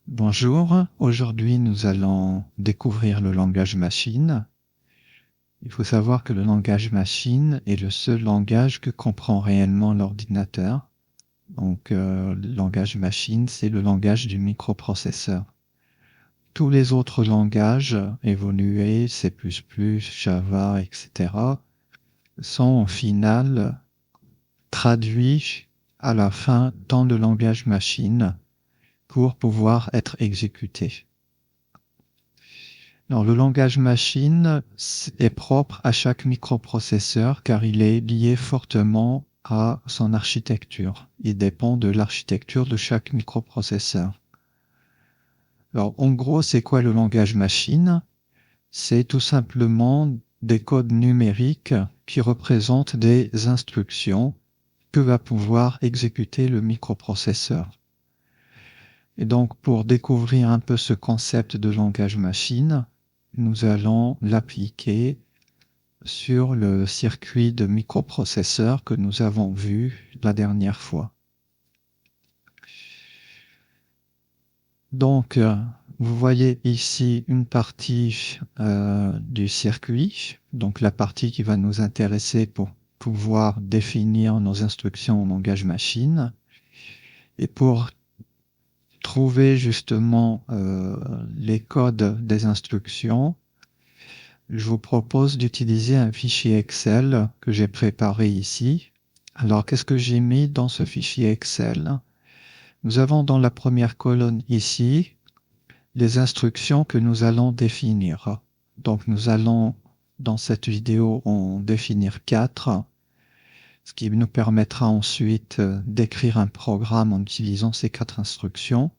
Bonjour, aujourd'hui nous allons découvrir le langage machine. Il faut savoir que le langage machine est le seul langage que comprend réellement l'ordinateur. Donc le langage machine, c'est le langage du microprocesseur. Tous les autres langages évolués, C++, Java, etc., sont au final traduits à la fin dans le langage machine pour pouvoir être exécutés. Alors, le langage machine est propre à chaque microprocesseur car il est lié fortement à son architecture. Il dépend de l'architecture de chaque microprocesseur. Alors, en gros, c'est quoi le langage machine? C'est tout simplement des codes numériques qui représentent des instructions que va pouvoir exécuter le microprocesseur. Et donc, pour découvrir un peu ce concept de langage machine, nous allons l'appliquer sur le circuit de microprocesseur que nous avons vu la dernière fois. Donc, vous voyez ici une partie du circuit, donc la partie qui va nous intéresser pour pouvoir définir nos instructions en langage machine. Et pour trouver justement les codes des instructions, je vous propose d'utiliser un fichier Excel que j'ai préparé ici. Alors, qu'est-ce que j'ai mis dans ce fichier Excel? Nous avons dans la première colonne ici les instructions que nous allons définir. Donc, nous allons dans cette vidéo en définir 4, ce qui nous permettra ensuite d'écrire un programme en utilisant ces 4 instructions.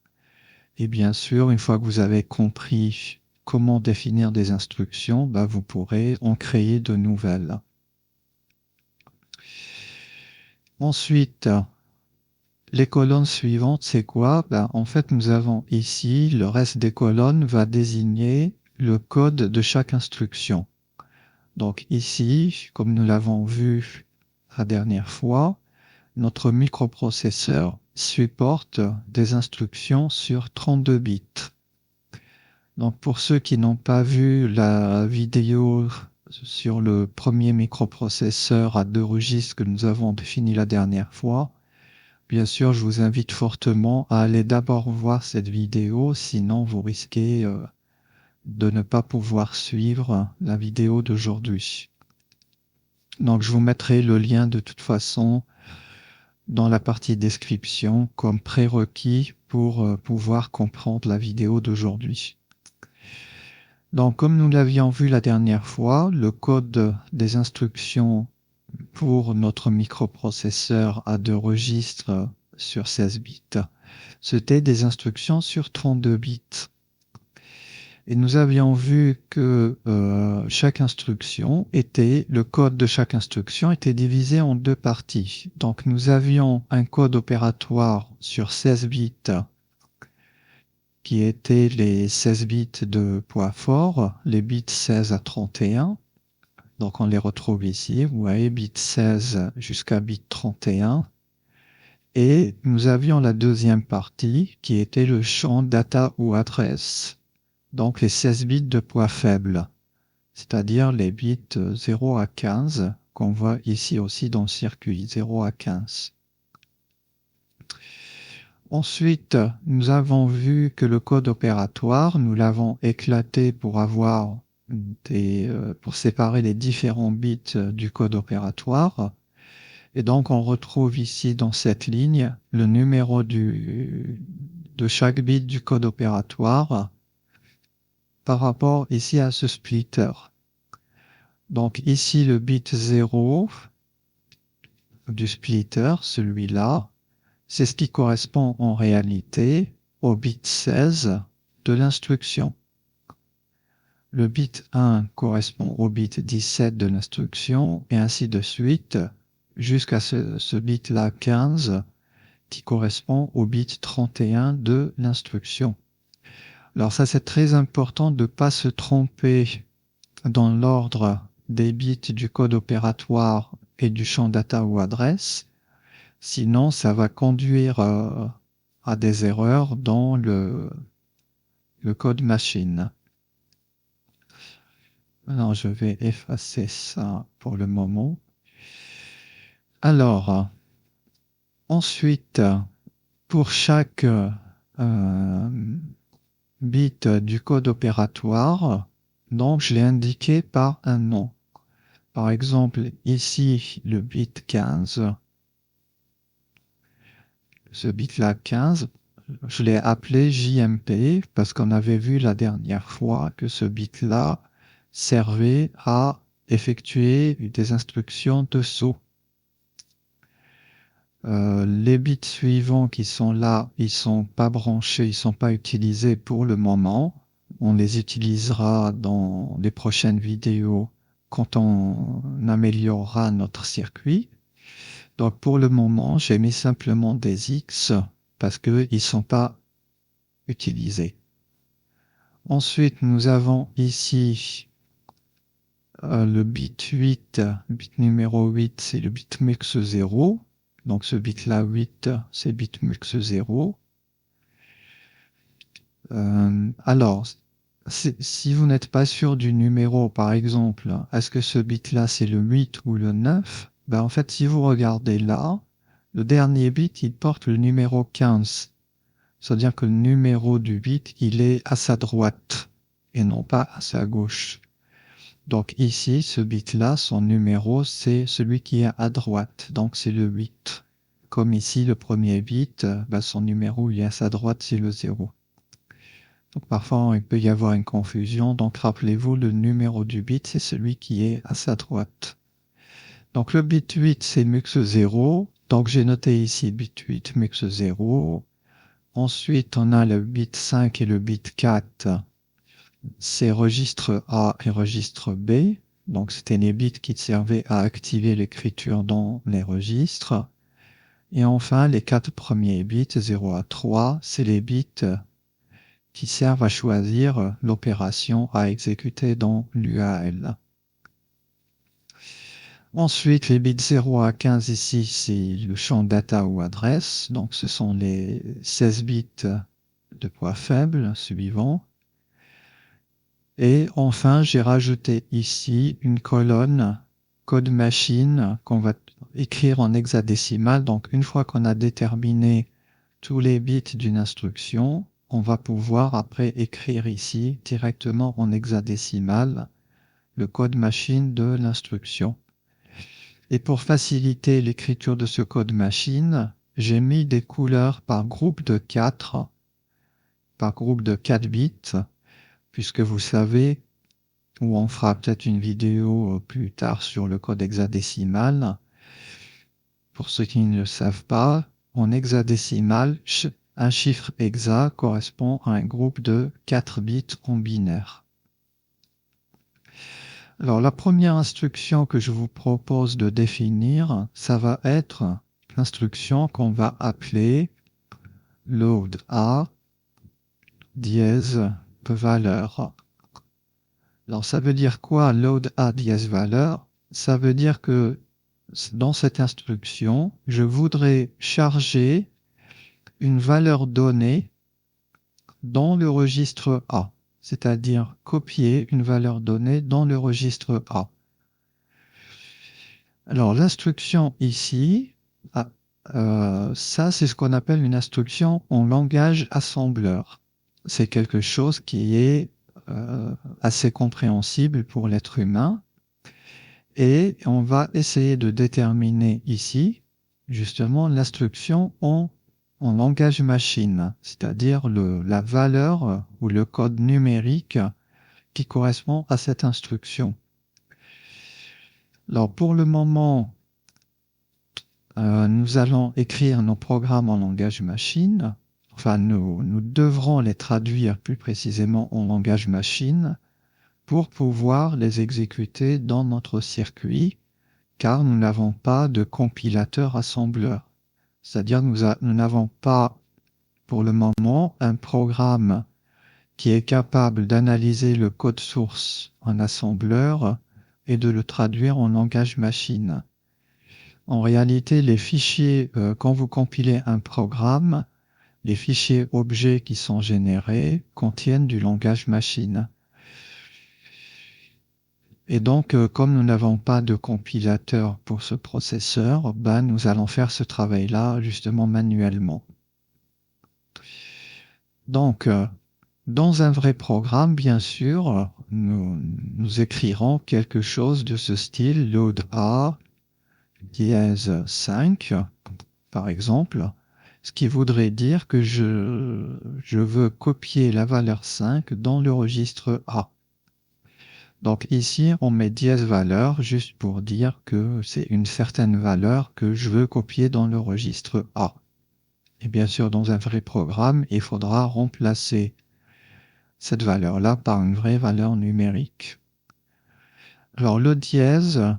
Et bien sûr, une fois que vous avez compris comment définir des instructions, vous pourrez en créer de nouvelles. Ensuite, les colonnes suivantes, c'est quoi? En fait, nous avons ici, le reste des colonnes va désigner le code de chaque instruction. Donc ici, comme nous l'avons vu la dernière fois, notre microprocesseur supporte des instructions sur 32 bits. Donc pour ceux qui n'ont pas vu la vidéo sur le premier microprocesseur à 2 registres que nous avons défini la dernière fois, bien sûr, je vous invite fortement à aller d'abord voir cette vidéo, sinon vous risquez de ne pas pouvoir suivre la vidéo d'aujourd'hui. Donc je vous mettrai le lien de toute façon dans la partie description comme prérequis pour pouvoir comprendre la vidéo d'aujourd'hui. Donc, comme nous l'avions vu la dernière fois, le code des instructions pour notre microprocesseur à 2 registres sur 16 bits, c'était des instructions sur 32 bits. Et nous avions vu que chaque instruction le code de chaque instruction était divisé en 2 parties. Donc, nous avions un code opératoire sur 16 bits qui étaient les 16 bits de poids fort, les bits 16 à 31. Donc on les retrouve ici, vous voyez, bit 16 jusqu'à bit 31. Et nous avions la deuxième partie qui était le champ data ou adresse. Donc les 16 bits de poids faible, c'est-à-dire les bits 0 à 15 qu'on voit ici aussi dans le circuit, 0 à 15. Ensuite, nous avons vu que le code opératoire, nous l'avons éclaté pour avoir pour séparer les différents bits du code opératoire. Et donc, on retrouve ici dans cette ligne le numéro de chaque bit du code opératoire par rapport ici à ce splitter. Donc ici, le bit 0 du splitter, celui-là, c'est ce qui correspond en réalité au bit 16 de l'instruction. Le bit 1 correspond au bit 17 de l'instruction et ainsi de suite jusqu'à ce bit-là 15 qui correspond au bit 31 de l'instruction. Alors ça, c'est très important de ne pas se tromper dans l'ordre des bits du code opératoire et du champ data ou adresse. Sinon, ça va conduire à des erreurs dans le code machine. Maintenant, je vais effacer ça pour le moment. Alors, ensuite, pour chaque bit du code opératoire, donc je l'ai indiqué par un nom. Par exemple, ici, le bit 15. Ce bit-là 15, je l'ai appelé JMP parce qu'on avait vu la dernière fois que ce bit-là servait à effectuer des instructions de saut. Les bits suivants qui sont là, ils sont pas branchés, ils sont pas utilisés pour le moment. On les utilisera dans les prochaines vidéos quand on améliorera notre circuit. Donc pour le moment, j'ai mis simplement des X parce qu'ils ne sont pas utilisés. Ensuite, nous avons ici le bit 8, bit numéro 8, c'est le bit mux 0. Donc ce bit-là 8, c'est bit mux 0. Alors, si vous n'êtes pas sûr du numéro, par exemple, est-ce que ce bit-là c'est le 8 ou le 9? Ben, en fait, si vous regardez là, le dernier bit, il porte le numéro 15. C'est-à-dire que le numéro du bit, il est à sa droite et non pas à sa gauche. Donc ici, ce bit-là, son numéro, c'est celui qui est à droite. Donc c'est le 8. Comme ici, le premier bit, ben, son numéro, il est à sa droite, c'est le 0. Donc parfois, il peut y avoir une confusion. Donc rappelez-vous, le numéro du bit, c'est celui qui est à sa droite. Donc le bit 8, c'est mux 0. Donc j'ai noté ici bit 8, mux 0. Ensuite, on a le bit 5 et le bit 4. C'est registre A et registre B. Donc c'était les bits qui servaient à activer l'écriture dans les registres. Et enfin, les 4 premiers bits, 0 à 3, c'est les bits qui servent à choisir l'opération à exécuter dans l'UAL. Ensuite, les bits 0 à 15 ici, c'est le champ data ou adresse. Donc ce sont les 16 bits de poids faible suivants. Et enfin, j'ai rajouté ici une colonne code machine qu'on va écrire en hexadécimal. Donc une fois qu'on a déterminé tous les bits d'une instruction, on va pouvoir après écrire ici directement en hexadécimal le code machine de l'instruction. Et pour faciliter l'écriture de ce code machine, j'ai mis des couleurs par groupe de 4 bits, puisque vous savez, ou on fera peut-être une vidéo plus tard sur le code hexadécimal. Pour ceux qui ne le savent pas, en hexadécimal, un chiffre hexa correspond à un groupe de 4 bits en binaire. Alors la première instruction que je vous propose de définir, ça va être l'instruction qu'on va appeler load A dièse valeur. Alors ça veut dire quoi load A dièse valeur? Ça veut dire que dans cette instruction, je voudrais charger une valeur donnée dans le registre A, c'est-à-dire copier une valeur donnée dans le registre A. Alors l'instruction ici, ça c'est ce qu'on appelle une instruction en langage assembleur. C'est quelque chose qui est assez compréhensible pour l'être humain. Et on va essayer de déterminer ici, justement, l'instruction en langage machine, c'est-à-dire la valeur ou le code numérique qui correspond à cette instruction. Alors pour le moment, nous allons écrire nos programmes en langage machine. Enfin, nous devrons les traduire plus précisément en langage machine pour pouvoir les exécuter dans notre circuit, car nous n'avons pas de compilateur assembleur. C'est-à-dire nous n'avons pas pour le moment un programme qui est capable d'analyser le code source en assembleur et de le traduire en langage machine. En réalité, les fichiers, quand vous compilez un programme, les fichiers objets qui sont générés contiennent du langage machine. Et donc, comme nous n'avons pas de compilateur pour ce processeur, nous allons faire ce travail-là justement manuellement. Donc, dans un vrai programme, bien sûr, nous écrirons quelque chose de ce style load A dièse 5, par exemple, ce qui voudrait dire que je veux copier la valeur 5 dans le registre A. Donc ici, on met dièse valeur juste pour dire que c'est une certaine valeur que je veux copier dans le registre A. Et bien sûr, dans un vrai programme, il faudra remplacer cette valeur-là par une vraie valeur numérique. Alors le dièse,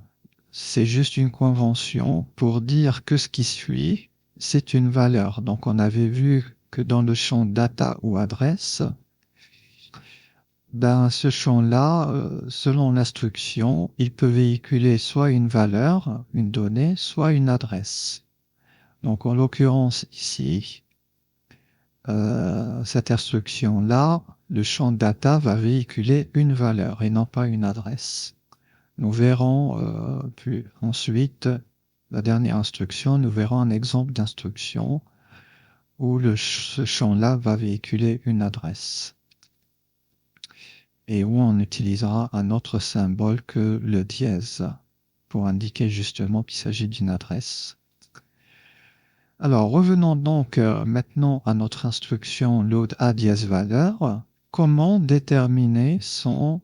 c'est juste une convention pour dire que ce qui suit, c'est une valeur. Donc on avait vu que dans le champ data ou adresse, ce champ-là, selon l'instruction, il peut véhiculer soit une valeur, une donnée, soit une adresse. Donc en l'occurrence ici, cette instruction-là, le champ data va véhiculer une valeur et non pas une adresse. Nous verrons puis ensuite, la dernière instruction, nous verrons un exemple d'instruction où ce champ-là va véhiculer une adresse et où on utilisera un autre symbole que le dièse pour indiquer justement qu'il s'agit d'une adresse. Alors revenons donc maintenant à notre instruction load A dièse valeur. Comment déterminer son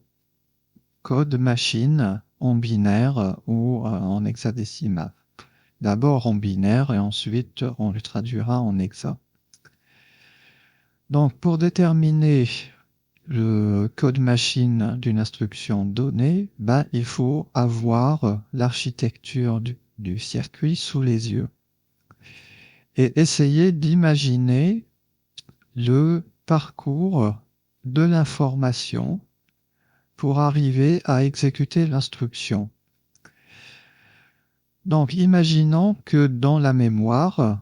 code machine en binaire ou en hexadécimal? D'abord en binaire et ensuite on le traduira en hexa. Donc pour déterminer le code machine d'une instruction donnée, il faut avoir l'architecture du circuit sous les yeux et essayer d'imaginer le parcours de l'information pour arriver à exécuter l'instruction. Donc imaginons que dans la mémoire,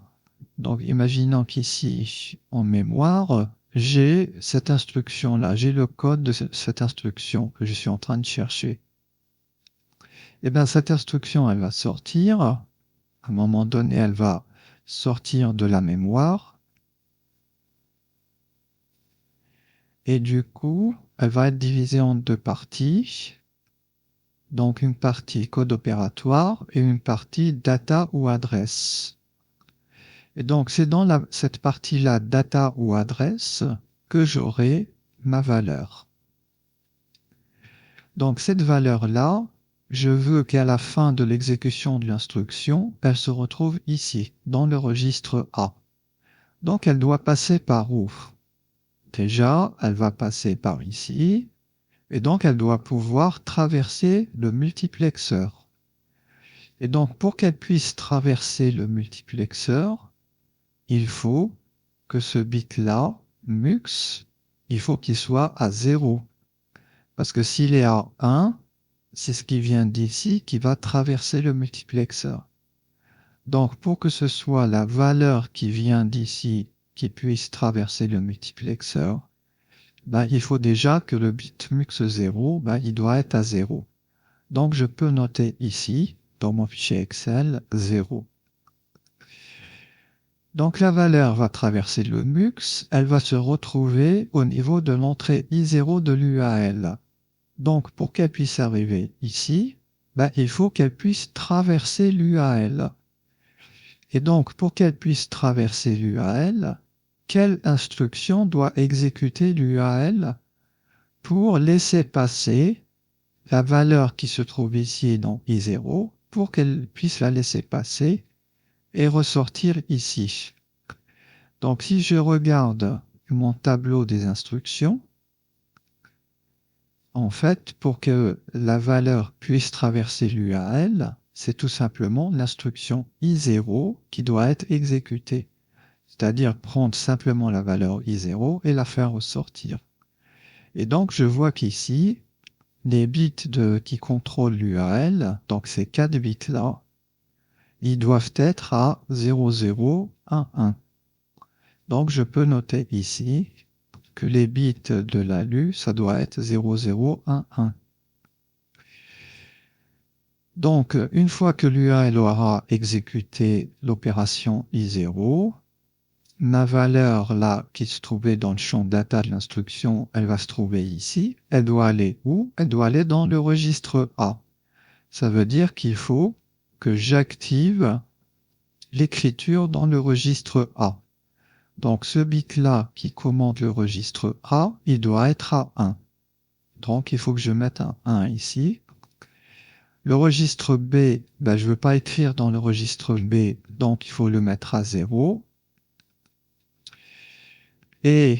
donc imaginons qu'ici en mémoire, j'ai cette instruction-là, j'ai le code de cette instruction que je suis en train de chercher. Et bien cette instruction, elle va sortir, à un moment donné, elle va sortir de la mémoire, et du coup, elle va être divisée en deux parties. Donc une partie code opératoire et une partie data ou adresse. Et donc c'est dans cette partie-là, data ou adresse, que j'aurai ma valeur. Donc cette valeur-là, je veux qu'à la fin de l'exécution de l'instruction, elle se retrouve ici, dans le registre A. Donc elle doit passer par où? Déjà, elle va passer par ici, et donc elle doit pouvoir traverser le multiplexeur. Et donc pour qu'elle puisse traverser le multiplexeur, il faut que ce bit-là, mux, il faut qu'il soit à 0. Parce que s'il est à 1, c'est ce qui vient d'ici qui va traverser le multiplexeur. Donc pour que ce soit la valeur qui vient d'ici qui puisse traverser le multiplexeur, il faut déjà que le bit mux 0, il doit être à 0. Donc je peux noter ici, dans mon fichier Excel, 0. Donc la valeur va traverser le mux, elle va se retrouver au niveau de l'entrée I0 de l'UAL. Donc pour qu'elle puisse arriver ici, il faut qu'elle puisse traverser l'UAL. Et donc pour qu'elle puisse traverser l'UAL, quelle instruction doit exécuter l'UAL pour laisser passer la valeur qui se trouve ici dans I0 pour qu'elle puisse la laisser passer et ressortir ici. Donc si je regarde mon tableau des instructions, en fait, pour que la valeur puisse traverser l'UAL, c'est tout simplement l'instruction I0 qui doit être exécutée. C'est-à-dire prendre simplement la valeur I0 et la faire ressortir. Et donc je vois qu'ici, les bits qui contrôlent l'UAL, donc ces 4 bits-là, ils doivent être à 0011. Donc je peux noter ici que les bits de l'ALU, ça doit être 0011. Donc, une fois que l'UA elle aura exécuté l'opération I0, ma valeur là qui se trouvait dans le champ data de l'instruction, elle va se trouver ici. Elle doit aller où? Elle doit aller dans le registre A. Ça veut dire qu'il faut que j'active l'écriture dans le registre A. Donc ce bit-là qui commande le registre A, il doit être à 1. Donc il faut que je mette un 1 ici. Le registre B, ben, je ne veux pas écrire dans le registre B, donc il faut le mettre à 0. Et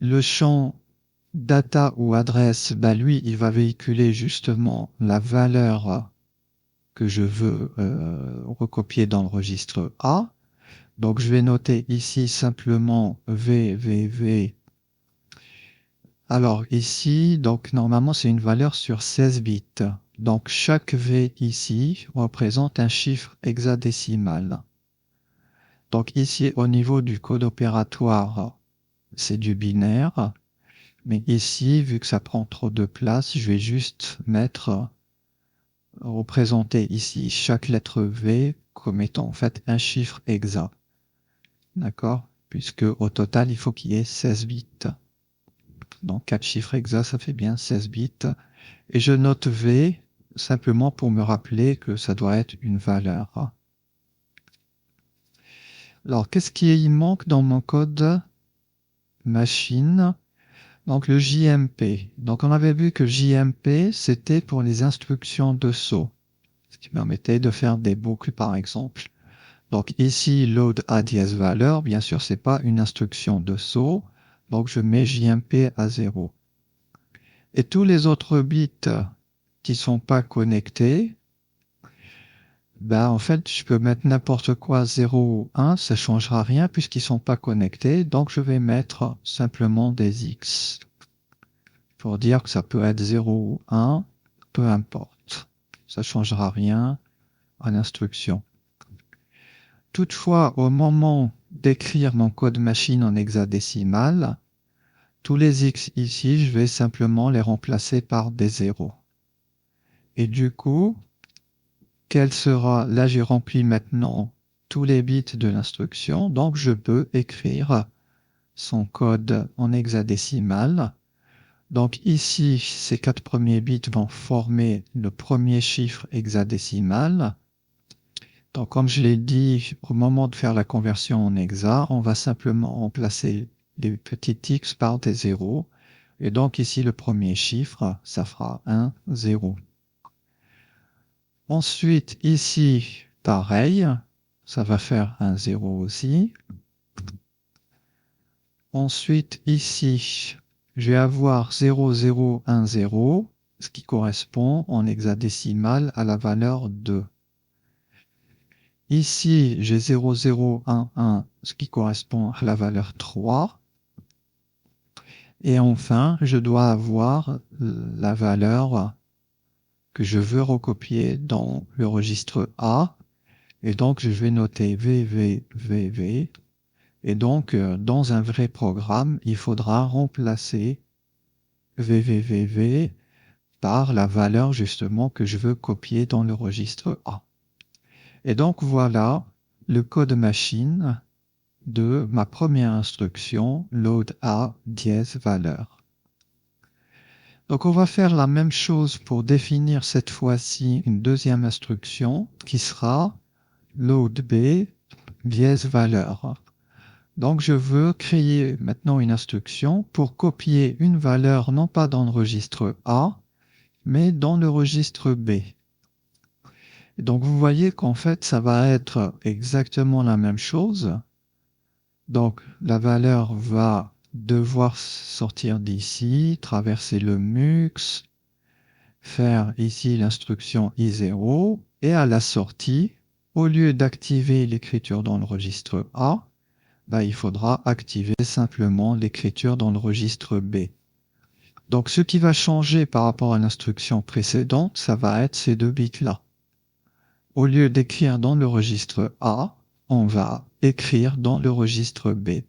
le champ data ou adresse, ben, lui, il va véhiculer justement la valeur que je veux recopier dans le registre A. Donc je vais noter ici simplement VVV. Alors ici, donc normalement c'est une valeur sur 16 bits. Donc chaque V ici représente un chiffre hexadécimal. Donc ici au niveau du code opératoire, c'est du binaire. Mais ici, vu que ça prend trop de place, je vais juste représenter ici chaque lettre V comme étant en fait un chiffre hexa. D'accord? Puisque au total, il faut qu'il y ait 16 bits. Donc 4 chiffres hexa, ça fait bien 16 bits. Et je note V simplement pour me rappeler que ça doit être une valeur. Alors, qu'est-ce qui manque dans mon code machine? Donc le JMP. Donc on avait vu que JMP, c'était pour les instructions de saut, ce qui permettait de faire des boucles par exemple. Donc ici, load A dièse valeur, bien sûr, c'est pas une instruction de saut, donc je mets JMP à 0. Et tous les autres bits qui sont pas connectés, ben en fait, je peux mettre n'importe quoi 0 ou 1, ça changera rien puisqu'ils sont pas connectés, donc je vais mettre simplement des X. Pour dire que ça peut être 0 ou 1, peu importe. Ça changera rien à l'instruction. Toutefois, au moment d'écrire mon code machine en hexadécimal, tous les X ici, je vais simplement les remplacer par des zéros. Et du coup, quel sera, là j'ai rempli maintenant tous les bits de l'instruction, donc je peux écrire son code en hexadécimal. Donc ici, ces 4 premiers bits vont former le premier chiffre hexadécimal. Donc comme je l'ai dit, au moment de faire la conversion en hexa, on va simplement remplacer les petits x par des zéros. Et donc ici, le premier chiffre, ça fera 1, 0. Ensuite, ici, pareil, ça va faire un 0 aussi. Ensuite, ici, je vais avoir 0, 0, 1, 0, ce qui correspond en hexadécimal à la valeur 2. Ici, j'ai 0, 0, 1, 1, ce qui correspond à la valeur 3. Et enfin, je dois avoir la valeur que je veux recopier dans le registre A. Et donc, je vais noter VVVV. Et donc, dans un vrai programme, il faudra remplacer VVVV par la valeur justement que je veux copier dans le registre A. Et donc, voilà le code machine de ma première instruction, load A dièse valeur. Donc, on va faire la même chose pour définir cette fois-ci une deuxième instruction qui sera load B dièse valeur. Donc, je veux créer maintenant une instruction pour copier une valeur non pas dans le registre A, mais dans le registre B. Et donc, vous voyez qu'en fait, ça va être exactement la même chose. Donc, la valeur va devoir sortir d'ici, traverser le MUX, faire ici l'instruction I0, et à la sortie, au lieu d'activer l'écriture dans le registre A, il faudra activer simplement l'écriture dans le registre B. Donc ce qui va changer par rapport à l'instruction précédente, ça va être ces deux bits-là. Au lieu d'écrire dans le registre A, on va écrire dans le registre B.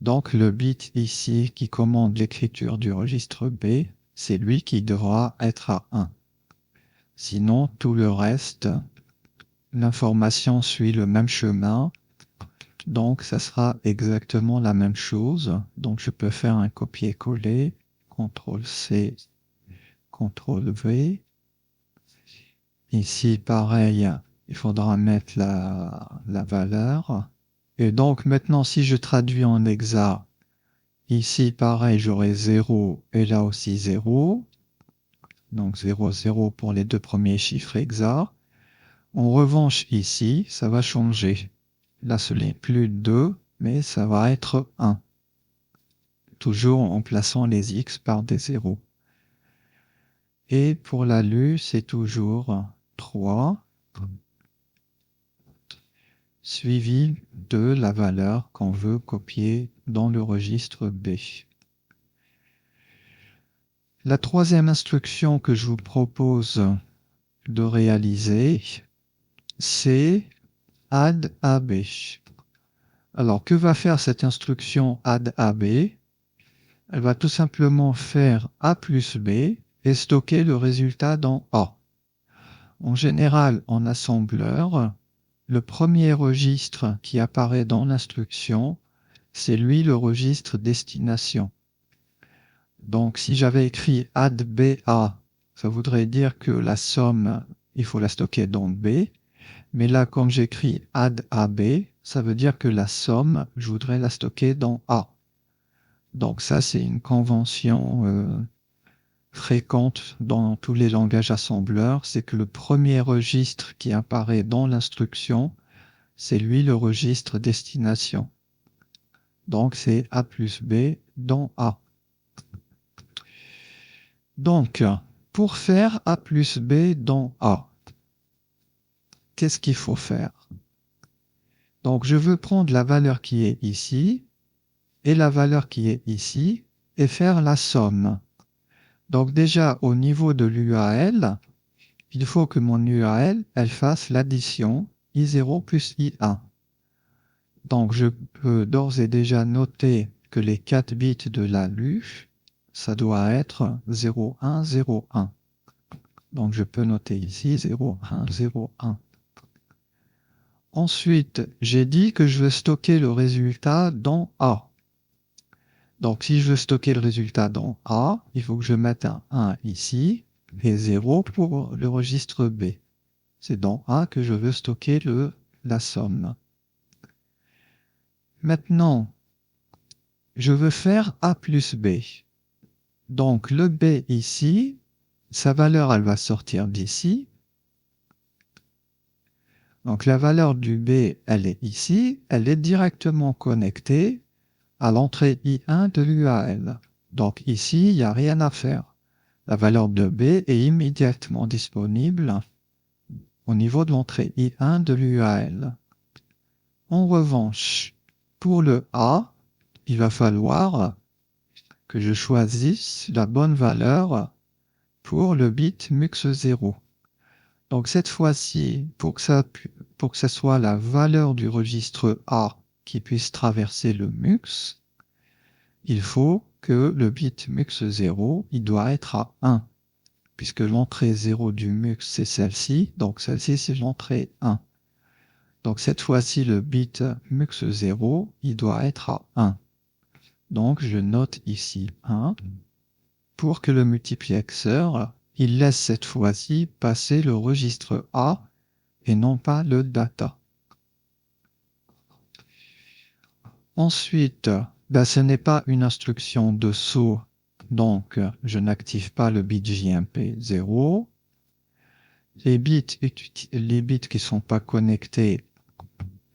Donc le bit ici qui commande l'écriture du registre B, c'est lui qui devra être à 1. Sinon, tout le reste, l'information suit le même chemin. Donc ça sera exactement la même chose. Donc je peux faire un copier-coller, CTRL-C, CTRL-V. Ici, pareil, il faudra mettre la valeur. Et donc maintenant, si je traduis en hexa, ici, pareil, j'aurai 0 et là aussi 0. Donc 0, 0 pour les deux premiers chiffres hexa. En revanche, ici, ça va changer. Là, ce n'est plus 2, mais ça va être 1. Toujours en plaçant les x par des zéros. Et pour la lu, c'est toujours 3, suivi de la valeur qu'on veut copier dans le registre B. La troisième instruction que je vous propose de réaliser, c'est add AB. Alors, que va faire cette instruction add AB? Elle va tout simplement faire A plus B et stocker le résultat dans A. En général, en assembleur, le premier registre qui apparaît dans l'instruction, c'est lui le registre destination. Donc, si j'avais écrit add BA, ça voudrait dire que la somme, il faut la stocker dans B. Mais là, comme j'écris add AB, ça veut dire que la somme, je voudrais la stocker dans A. Donc ça, c'est une convention fréquente dans tous les langages assembleurs, c'est que le premier registre qui apparaît dans l'instruction, c'est lui le registre destination. Donc c'est A plus B dans A. Donc, pour faire A plus B dans A, qu'est-ce qu'il faut faire? Donc je veux prendre la valeur qui est ici et la valeur qui est ici et faire la somme. Donc déjà au niveau de l'UAL, il faut que mon UAL, elle fasse l'addition I0 plus I1. Donc je peux d'ores et déjà noter que les 4 bits de la LU, ça doit être 0, 1, 0, 1. Donc je peux noter ici 0, 1, 0, 1. Ensuite, j'ai dit que je veux stocker le résultat dans A. Donc si je veux stocker le résultat dans A, il faut que je mette un 1 ici et 0 pour le registre B. C'est dans A que je veux stocker la somme. Maintenant, je veux faire A plus B. Donc le B ici, sa valeur, elle va sortir d'ici. Donc la valeur du B, elle est ici. Elle est directement connectée à l'entrée I1 de l'UAL. Donc ici, il n'y a rien à faire. La valeur de B est immédiatement disponible au niveau de l'entrée I1 de l'UAL. En revanche, pour le A, il va falloir que je choisisse la bonne valeur pour le bit MUX0. Donc cette fois-ci, pour que ça soit la valeur du registre A qui puisse traverser le MUX, il faut que le bit MUX0, il doit être à 1, puisque l'entrée 0 du MUX, c'est celle-ci, donc celle-ci, c'est l'entrée 1. Donc cette fois-ci, le bit MUX0, il doit être à 1. Donc je note ici 1 pour que le multiplexeur, il laisse cette fois-ci passer le registre A et non pas le data. Ensuite, ce n'est pas une instruction de saut, donc je n'active pas le bit JMP 0. Les bits qui ne sont pas connectés,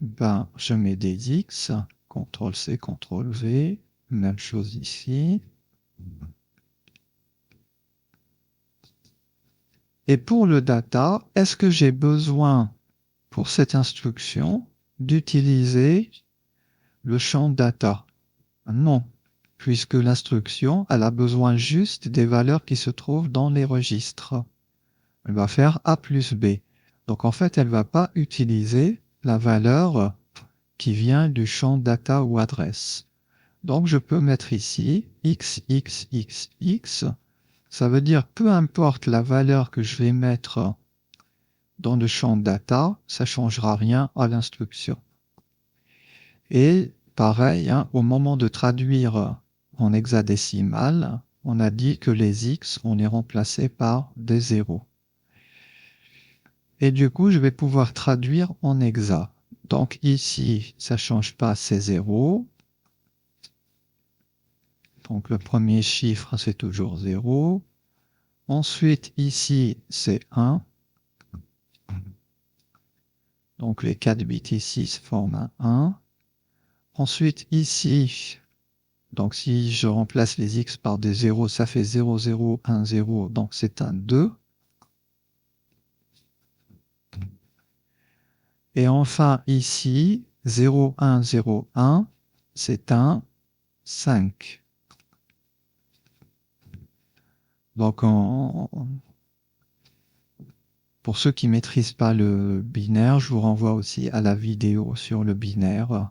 je mets des X, CTRL-C, CTRL-V, même chose ici. Et pour le data, est-ce que j'ai besoin, pour cette instruction, d'utiliser le champ data? Non, puisque l'instruction, elle a besoin juste des valeurs qui se trouvent dans les registres. Elle va faire A plus B. Donc en fait, elle ne va pas utiliser la valeur qui vient du champ data ou adresse. Donc je peux mettre ici XXXX. Ça veut dire peu importe la valeur que je vais mettre dans le champ data, ça ne changera rien à l'instruction. Et pareil, hein, au moment de traduire en hexadécimal, on a dit que les X, on les remplaçait par des zéros. Et du coup, je vais pouvoir traduire en hexa. Donc ici, ça ne change pas, c'est 0. Donc le premier chiffre, c'est toujours 0. Ensuite, ici, c'est 1. Donc les 4 bits ici se forment un 1. Ensuite, ici, donc si je remplace les X par des 0, ça fait 0, 0, 1, 0. Donc c'est un 2. Et enfin, ici, 0, 1, 0, 1, c'est un 5. Donc, pour ceux qui ne maîtrisent pas le binaire, je vous renvoie aussi à la vidéo sur le binaire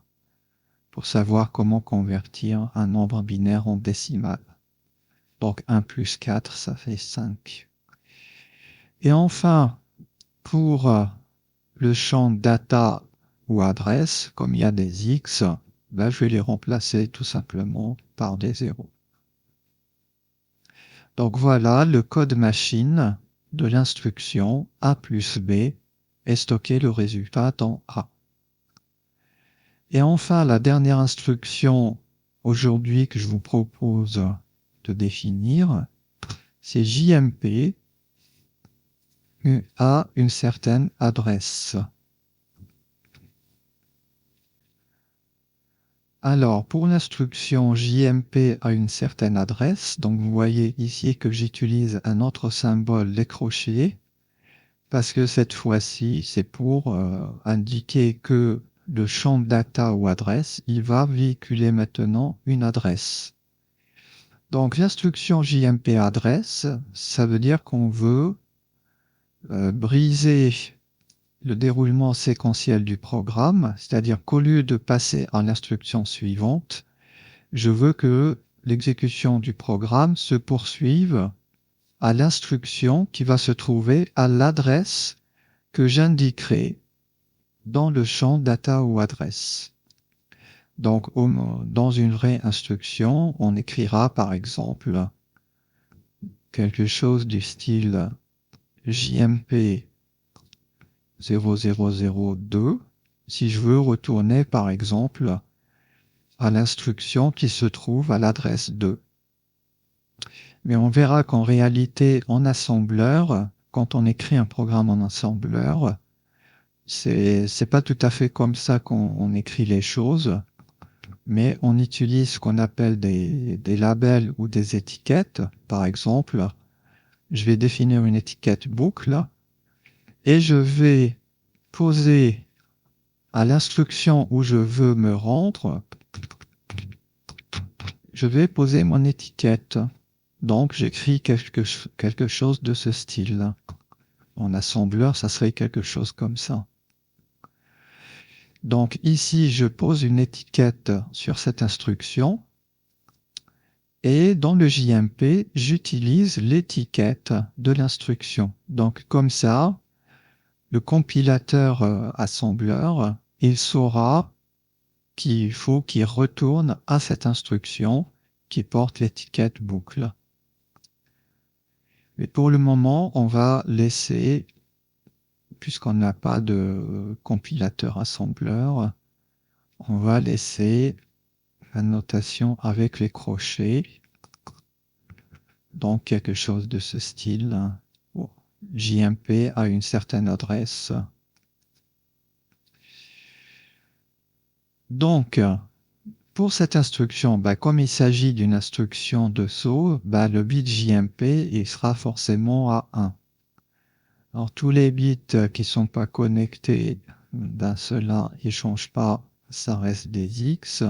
pour savoir comment convertir un nombre binaire en décimal. Donc 1 plus 4, ça fait 5. Et enfin, pour le champ data ou adresse, comme il y a des X, ben, je vais les remplacer tout simplement par des zéros. Donc voilà le code machine de l'instruction A plus B et stocker le résultat dans A. Et enfin, la dernière instruction aujourd'hui que je vous propose de définir, c'est JMP à une certaine adresse. Alors, pour l'instruction JMP à une certaine adresse, donc vous voyez ici que j'utilise un autre symbole, les crochets, parce que cette fois-ci, c'est pour indiquer que le champ data ou adresse, il va véhiculer maintenant une adresse. Donc l'instruction JMP adresse, ça veut dire qu'on veut briser le déroulement séquentiel du programme, c'est-à-dire qu'au lieu de passer à l'instruction suivante, je veux que l'exécution du programme se poursuive à l'instruction qui va se trouver à l'adresse que j'indiquerai dans le champ data ou adresse. Donc, dans une vraie instruction, on écrira par exemple quelque chose du style JMP 0002 si je veux retourner par exemple à l'instruction qui se trouve à l'adresse 2. Mais on verra qu'en réalité, en assembleur, quand on écrit un programme en assembleur, c'est pas tout à fait comme ça qu'on écrit les choses, mais on utilise ce qu'on appelle des labels ou des étiquettes. Par exemple, je vais définir une étiquette boucle et je vais poser à l'instruction où je veux me rendre, je vais poser mon étiquette. Donc j'écris quelque chose de ce style. En assembleur, ça serait quelque chose comme ça. Donc ici, je pose une étiquette sur cette instruction et dans le JMP, j'utilise l'étiquette de l'instruction. Donc comme ça, le compilateur assembleur, il saura qu'il faut qu'il retourne à cette instruction qui porte l'étiquette boucle. Mais pour le moment, on va laisser, puisqu'on n'a pas de compilateur assembleur, on va laisser la notation avec les crochets. Donc quelque chose de ce style. JMP à une certaine adresse. Donc, pour cette instruction, comme il s'agit d'une instruction de saut, le bit JMP il sera forcément à 1. Alors tous les bits qui ne sont pas connectés, ceux-là, ils ne changent pas, ça reste des X.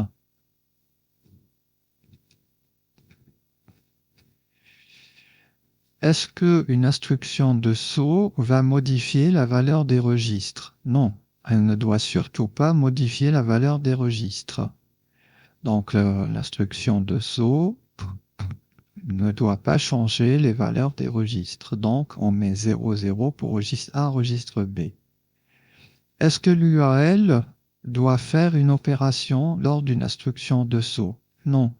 Est-ce qu'une instruction de saut va modifier la valeur des registres? Non. elle ne doit surtout pas modifier la valeur des registres. Donc l'instruction de saut ne doit pas changer les valeurs des registres. Donc on met 0, 0 pour registre A, registre B. Est-ce que l'UAL doit faire une opération lors d'une instruction de saut? Non.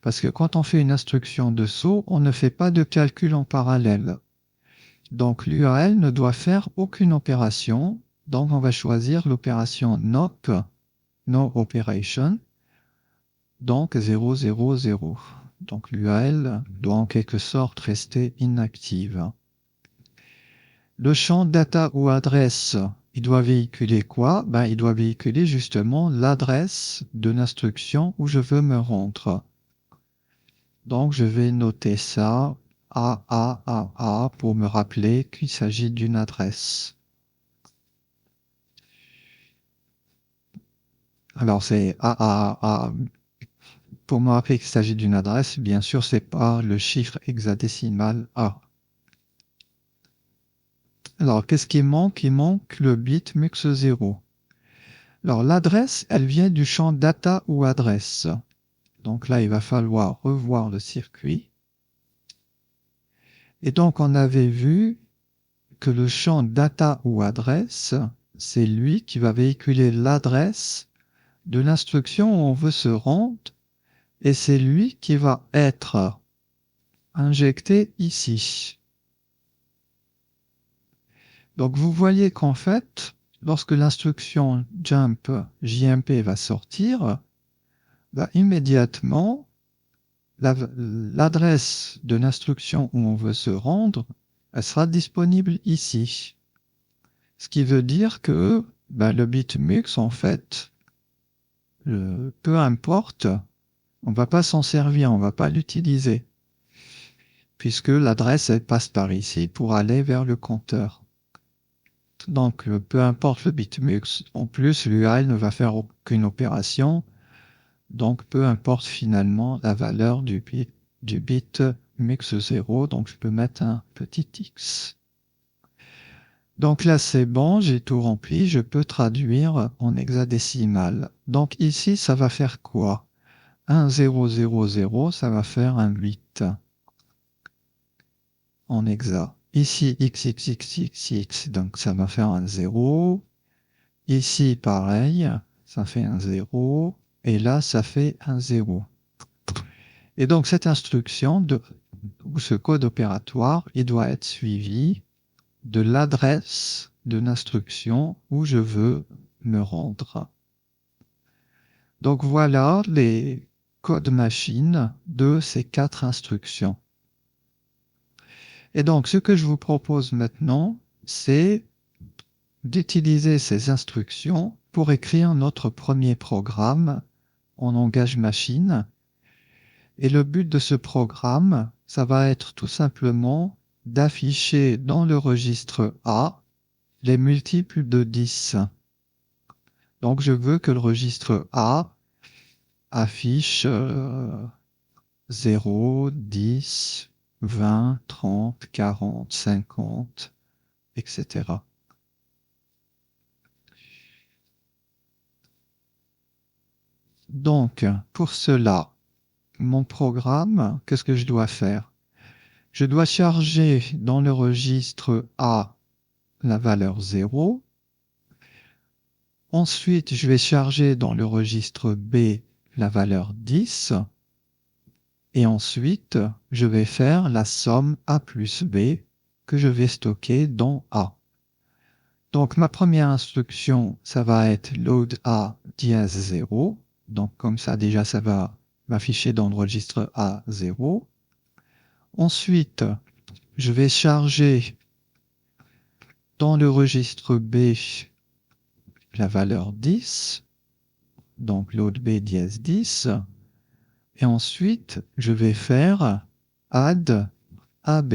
Parce que quand on fait une instruction de saut, on ne fait pas de calcul en parallèle. Donc l'UAL ne doit faire aucune opération. Donc on va choisir l'opération NOP, No Operation. Donc 0, 0, 0. Donc l'UAL doit en quelque sorte rester inactive. Le champ data ou adresse, il doit véhiculer quoi? Il doit véhiculer justement l'adresse de l'instruction où je veux me rendre. Donc je vais noter ça AAAA pour me rappeler qu'il s'agit d'une adresse. Alors c'est AAA. Pour me rappeler qu'il s'agit d'une adresse, bien sûr, c'est pas le chiffre hexadécimal A. Alors, qu'est-ce qui manque? Il manque le bit mux 0. Alors, l'adresse, elle vient du champ data ou adresse. Donc là, il va falloir revoir le circuit. Et donc, on avait vu que le champ data ou adresse, c'est lui qui va véhiculer l'adresse de l'instruction où on veut se rendre. Et c'est lui qui va être injecté ici. Donc vous voyez qu'en fait, lorsque l'instruction jump JMP va sortir, immédiatement, l'adresse de l'instruction où on veut se rendre, elle sera disponible ici. Ce qui veut dire que le bit mux, en fait, peu importe, on va pas s'en servir, on va pas l'utiliser, puisque l'adresse, elle passe par ici pour aller vers le compteur. Donc, peu importe le bit mux, en plus, l'UAL ne va faire aucune opération, donc peu importe finalement la valeur du bit mux 0, donc je peux mettre un petit x. Donc là, c'est bon, j'ai tout rempli, je peux traduire en hexadécimal. Donc ici, ça va faire quoi? 1, 0, 0, 0, ça va faire un 8 en hexa. Ici, x, x, x, x, x, donc ça va faire un 0. Ici, pareil, ça fait un 0. Et là, ça fait un 0. Et donc, cette instruction, ou ce code opératoire, il doit être suivi de l'adresse de l'instruction où je veux me rendre. Donc, voilà les codes machines de ces 4 instructions. Et donc, ce que je vous propose maintenant, c'est d'utiliser ces instructions pour écrire notre premier programme en langage machine. Et le but de ce programme, ça va être tout simplement d'afficher dans le registre A les multiples de 10. Donc je veux que le registre A affiche 0, 10, 20, 30, 40, 50, etc. Donc, pour cela, mon programme, qu'est-ce que je dois faire? Je dois charger dans le registre A la valeur 0. Ensuite, je vais charger dans le registre B la valeur 10. Et ensuite, je vais faire la somme A plus B que je vais stocker dans A. Donc, ma première instruction, ça va être load A dièse 0. Donc, comme ça, déjà, ça va m'afficher dans le registre A 0. Ensuite, je vais charger dans le registre B la valeur 10. Donc, load B dièse 10. Et ensuite, je vais faire add AB.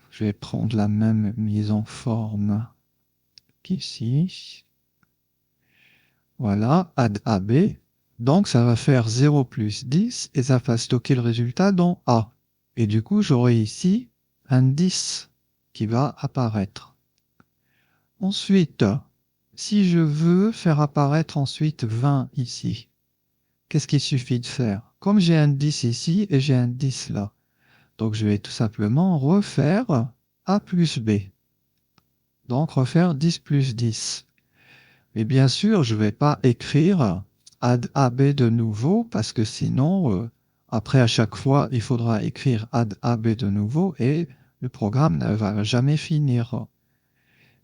Je vais prendre la même mise en forme qu'ici. Voilà, add AB. Donc, ça va faire 0 plus 10 et ça va stocker le résultat dans A. Et du coup, j'aurai ici un 10 qui va apparaître. Ensuite, si je veux faire apparaître ensuite 20 ici, qu'est-ce qu'il suffit de faire? Comme j'ai un 10 ici et j'ai un 10 là, donc je vais tout simplement refaire A plus B. Donc refaire 10 plus 10. Mais bien sûr, je ne vais pas écrire add AB de nouveau parce que sinon, après à chaque fois, il faudra écrire add AB de nouveau et le programme ne va jamais finir.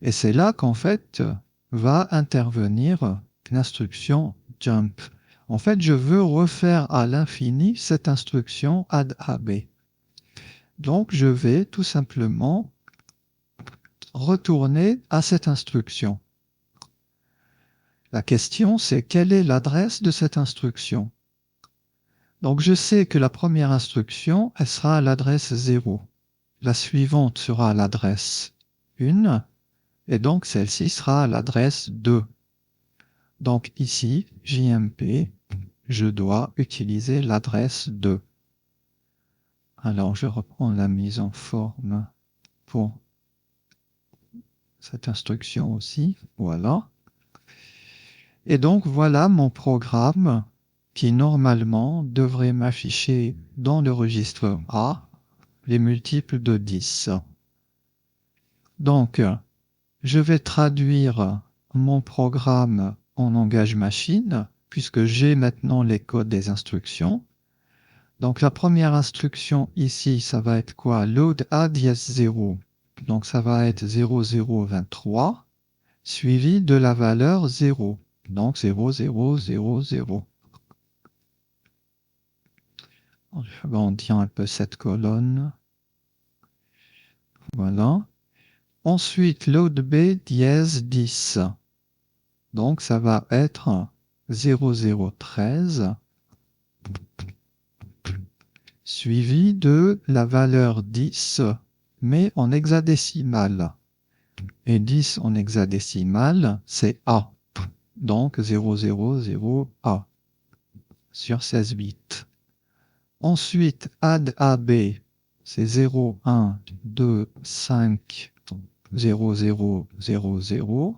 Et c'est là qu'en fait va intervenir l'instruction jump. En fait, je veux refaire à l'infini cette instruction add AB. Donc, je vais tout simplement retourner à cette instruction. La question, c'est quelle est l'adresse de cette instruction? Donc, je sais que la première instruction, elle sera à l'adresse 0. La suivante sera à l'adresse 1, et donc celle-ci sera à l'adresse 2. Donc ici, JMP, je dois utiliser l'adresse 2. Alors, je reprends la mise en forme pour cette instruction aussi. Voilà. Et donc, voilà mon programme qui normalement devrait m'afficher dans le registre A les multiples de 10. Donc, je vais traduire mon programme en langage machine puisque j'ai maintenant les codes des instructions. Donc la première instruction ici, ça va être quoi? Load A dièse 0. Donc ça va être 0023 suivi de la valeur 0. Donc 0000. Je vais agrandir un peu cette colonne. Voilà. Ensuite, load B dièse 10. Donc ça va être 0013 suivi de la valeur 10, mais en hexadécimal. Et 10 en hexadécimal, c'est A. Donc 000A sur 16 bits. Ensuite, add AB, c'est 0, 1, 2, 5, 0, 0, 0, 0.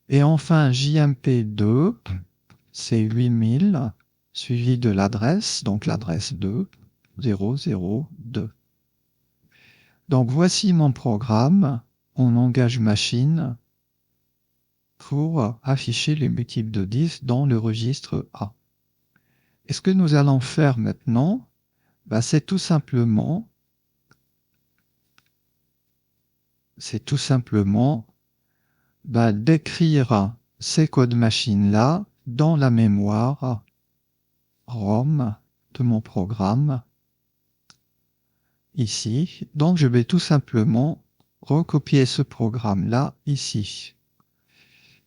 Et enfin, JMP2, c'est 8000, suivi de l'adresse, donc l'adresse 2, 002. Donc voici mon programme en langage machine pour afficher les multiples de 10 dans le registre A. Et ce que nous allons faire maintenant, c'est tout simplement d'écrire ces codes machines-là dans la mémoire ROM de mon programme ici. Donc je vais tout simplement recopier ce programme-là ici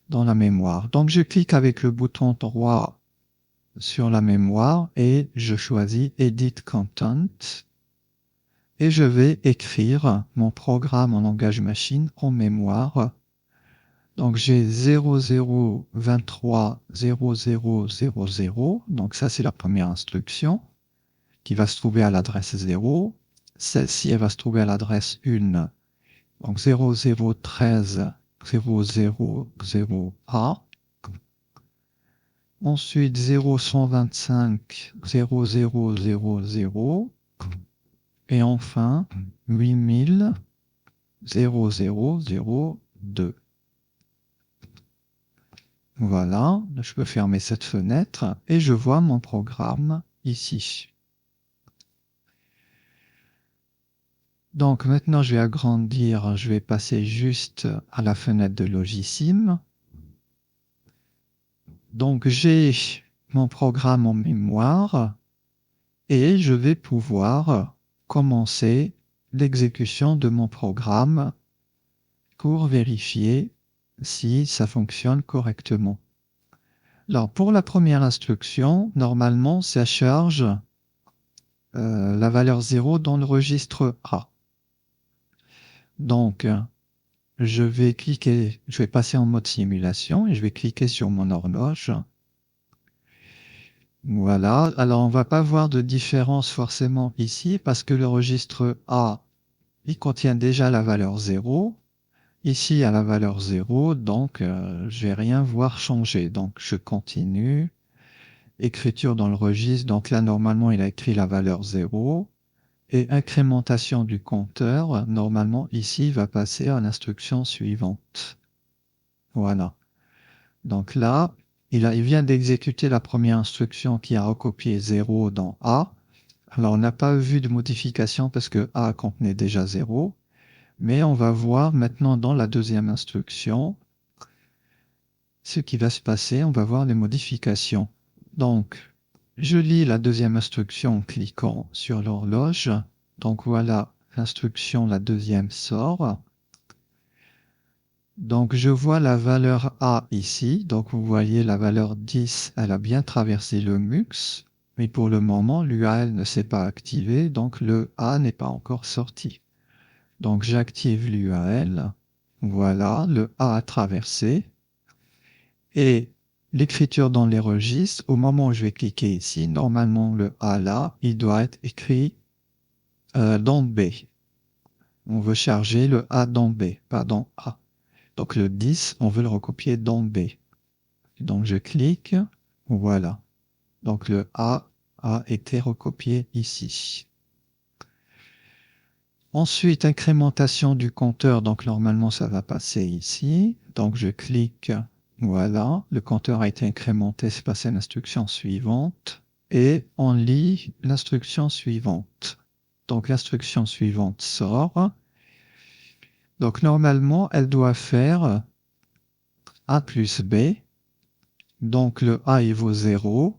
dans la mémoire. Donc je clique avec le bouton droit sur la mémoire et je choisis Edit Content et je vais écrire mon programme en langage machine en mémoire. Donc j'ai 0023 0000, donc ça c'est la première instruction qui va se trouver à l'adresse 0. Celle-ci elle va se trouver à l'adresse 1, donc 0013 000A. Ensuite 0125 0000 et enfin 8000 0002. Voilà, je peux fermer cette fenêtre et je vois mon programme ici. Donc maintenant je vais agrandir, je vais passer juste à la fenêtre de Logisim. Donc j'ai mon programme en mémoire et je vais pouvoir commencer l'exécution de mon programme pour vérifier si ça fonctionne correctement. Alors pour la première instruction, normalement ça charge la valeur 0 dans le registre A. Donc je vais passer en mode simulation et je vais cliquer sur mon horloge. Voilà, alors on va pas voir de différence forcément ici parce que le registre A, il contient déjà la valeur 0. Ici, il y a la valeur 0, donc je vais rien voir changer. Donc je continue. Écriture dans le registre, donc là normalement il a écrit la valeur 0. Et incrémentation du compteur, normalement ici il va passer à l'instruction suivante. Voilà. Donc là, il vient d'exécuter la première instruction qui a recopié 0 dans A. Alors on n'a pas vu de modification parce que A contenait déjà 0. Mais on va voir maintenant dans la deuxième instruction ce qui va se passer. On va voir les modifications. Donc, je lis la deuxième instruction en cliquant sur l'horloge. Donc voilà, l'instruction, la deuxième sort. Donc je vois la valeur A ici. Donc vous voyez la valeur 10, elle a bien traversé le MUX. Mais pour le moment, l'UAL ne s'est pas activé, donc le A n'est pas encore sorti. Donc j'active l'UAL. Voilà, le A traversé. Et l'écriture dans les registres, au moment où je vais cliquer ici, normalement le A là, il doit être écrit dans B. On veut charger le A dans B, pas dans A. Donc le 10, on veut le recopier dans B. Donc je clique, voilà. Donc le A a été recopié ici. Ensuite, incrémentation du compteur, donc normalement ça va passer ici. Donc je clique, voilà, le compteur a été incrémenté, c'est passé à l'instruction suivante. Et on lit l'instruction suivante. Donc l'instruction suivante sort. Donc normalement, elle doit faire A plus B. Donc le A il vaut 0,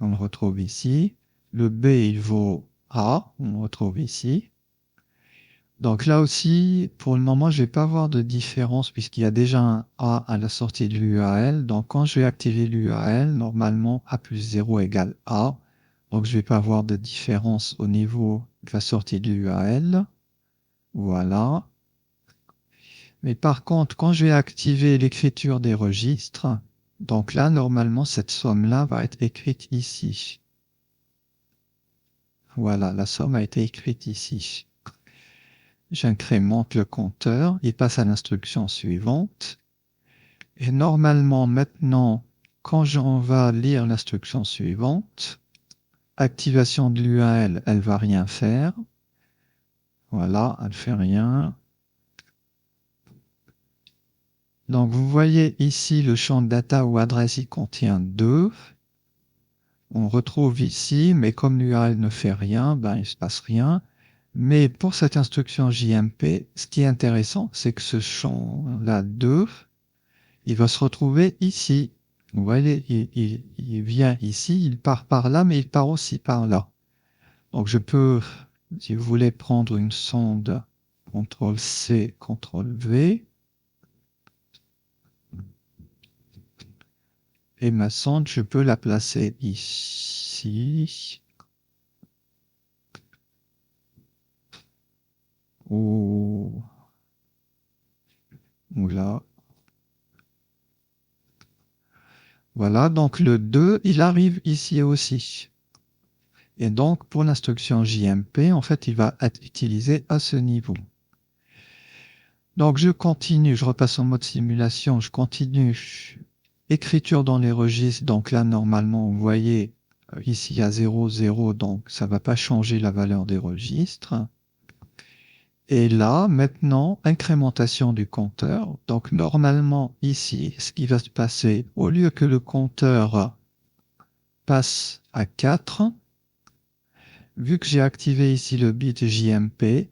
on le retrouve ici. Le B il vaut A, on le retrouve ici. Donc là aussi, pour le moment, je vais pas avoir de différence puisqu'il y a déjà un A à la sortie de l'UAL. Donc quand je vais activer l'UAL, normalement A plus 0 égale A. Donc je vais pas avoir de différence au niveau de la sortie de l'UAL. Voilà. Mais par contre, quand je vais activer l'écriture des registres, donc là, normalement, cette somme-là va être écrite ici. Voilà, la somme a été écrite ici. J'incrémente le compteur, il passe à l'instruction suivante. Et normalement, maintenant, quand on va lire l'instruction suivante, activation de l'UAL, elle va rien faire. Voilà, elle fait rien. Donc vous voyez ici le champ data ou adresse, il contient 2. On retrouve ici, mais comme l'URL ne fait rien, ben il ne se passe rien. Mais pour cette instruction JMP, ce qui est intéressant, c'est que ce champ-là 2, il va se retrouver ici. Vous voyez, il vient ici, il part par là, mais il part aussi par là. Donc je peux, si vous voulez, prendre une sonde CTRL-C, CTRL-V, et ma sonde, je peux la placer ici, ou là. Voilà, donc le 2, il arrive ici aussi. Et donc, pour l'instruction JMP, en fait, il va être utilisé à ce niveau. Donc, je continue, je repasse en mode simulation, je continue. Écriture dans les registres, donc là, normalement, vous voyez, ici, il y a 0, 0, donc ça ne va pas changer la valeur des registres. Et là, maintenant, incrémentation du compteur. Donc, normalement, ici, ce qui va se passer, au lieu que le compteur passe à 4, vu que j'ai activé ici le bit JMP,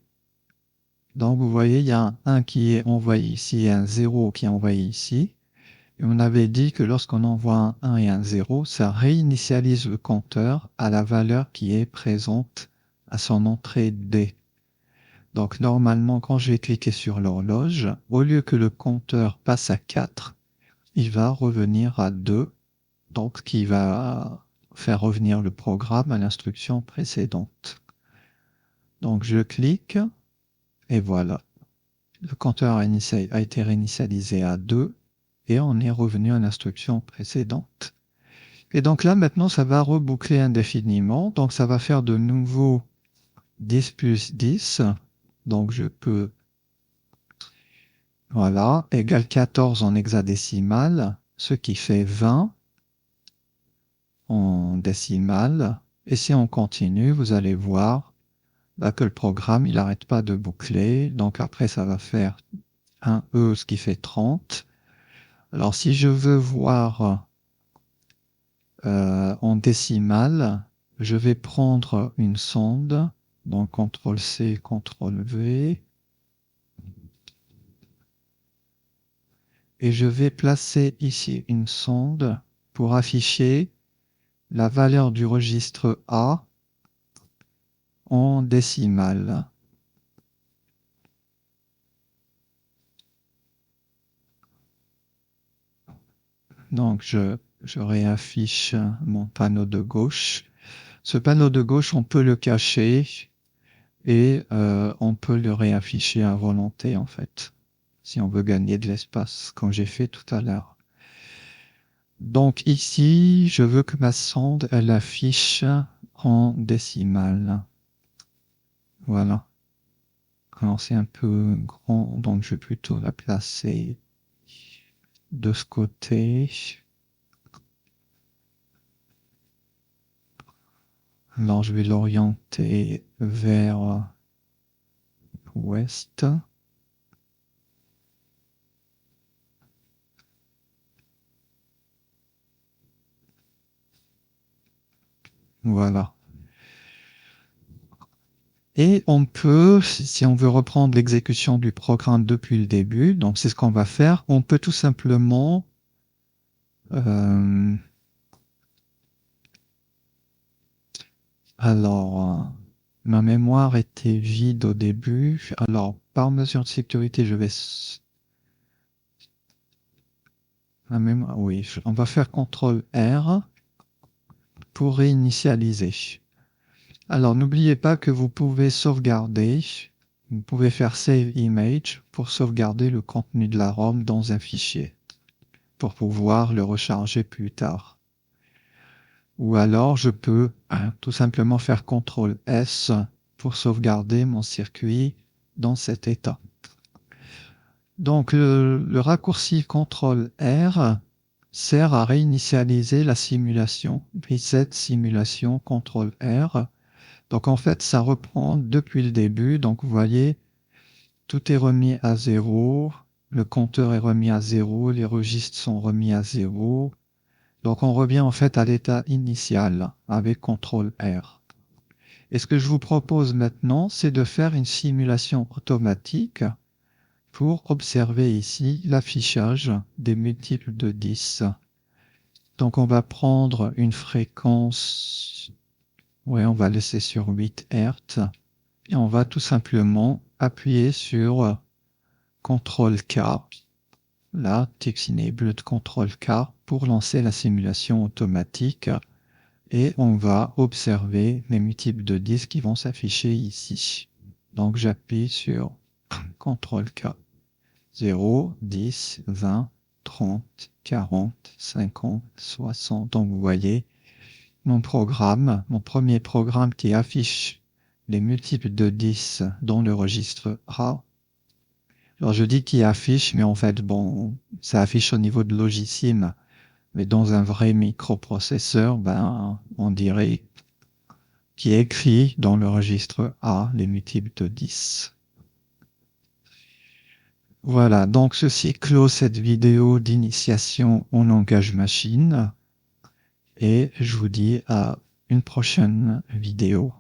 donc vous voyez, il y a un 1 qui est envoyé ici et un 0 qui est envoyé ici. Et on avait dit que lorsqu'on envoie un 1 et un 0, ça réinitialise le compteur à la valeur qui est présente à son entrée D. Donc normalement, quand je vais cliquer sur l'horloge, au lieu que le compteur passe à 4, il va revenir à 2, donc qui va faire revenir le programme à l'instruction précédente. Donc je clique, et voilà. Le compteur a été réinitialisé à 2, et on est revenu à l'instruction précédente. Et donc là, maintenant, ça va reboucler indéfiniment. Donc ça va faire de nouveau 10 plus 10. Donc je peux, voilà, égale 14 en hexadécimal, ce qui fait 20 en décimale. Et si on continue, vous allez voir que le programme, il n'arrête pas de boucler. Donc après, ça va faire un E, ce qui fait 30. Alors si je veux voir en décimale, je vais prendre une sonde. Donc CTRL-C, CTRL-V. Et je vais placer ici une sonde pour afficher la valeur du registre A en décimale. Donc je réaffiche mon panneau de gauche. Ce panneau de gauche, on peut le cacher et on peut le réafficher à volonté en fait, si on veut gagner de l'espace, comme j'ai fait tout à l'heure. Donc ici, je veux que ma sonde, elle affiche en décimale. Voilà. Alors c'est un peu grand, donc je vais plutôt la placer de ce côté. Alors je vais l'orienter vers ouest. Voilà. Et on peut, si on veut reprendre l'exécution du programme depuis le début, donc c'est ce qu'on va faire, on peut tout simplement ma mémoire était vide au début. Alors, par mesure de sécurité, je vais la mémoire, oui, on va faire CTRL R pour réinitialiser. Alors, n'oubliez pas que vous pouvez sauvegarder. Vous pouvez faire Save Image pour sauvegarder le contenu de la ROM dans un fichier, pour pouvoir le recharger plus tard. Ou alors, je peux tout simplement faire CTRL S pour sauvegarder mon circuit dans cet état. Donc, le raccourci CTRL R sert à réinitialiser la simulation. Reset simulation CTRL R. Donc en fait, ça reprend depuis le début. Donc vous voyez, tout est remis à 0, le compteur est remis à 0, les registres sont remis à 0. Donc on revient en fait à l'état initial avec CTRL R. Et ce que je vous propose maintenant, c'est de faire une simulation automatique pour observer ici l'affichage des multiples de 10. Donc on va prendre une fréquence, on va laisser sur 8 Hz. Et on va tout simplement appuyer sur CTRL-K, là, Text Enabled CTRL-K pour lancer la simulation automatique. Et on va observer les multiples de 10 qui vont s'afficher ici. Donc j'appuie sur CTRL-K. 0, 10, 20, 30, 40, 50, 60. Donc vous voyez mon programme, mon premier programme qui affiche les multiples de 10 dans le registre A. Alors je dis qu'il affiche, mais en fait, bon, ça affiche au niveau de Logisim, mais dans un vrai microprocesseur, on dirait qu'il écrit dans le registre A les multiples de 10. Voilà, donc ceci clôt cette vidéo d'initiation au langage machine, et je vous dis à une prochaine vidéo.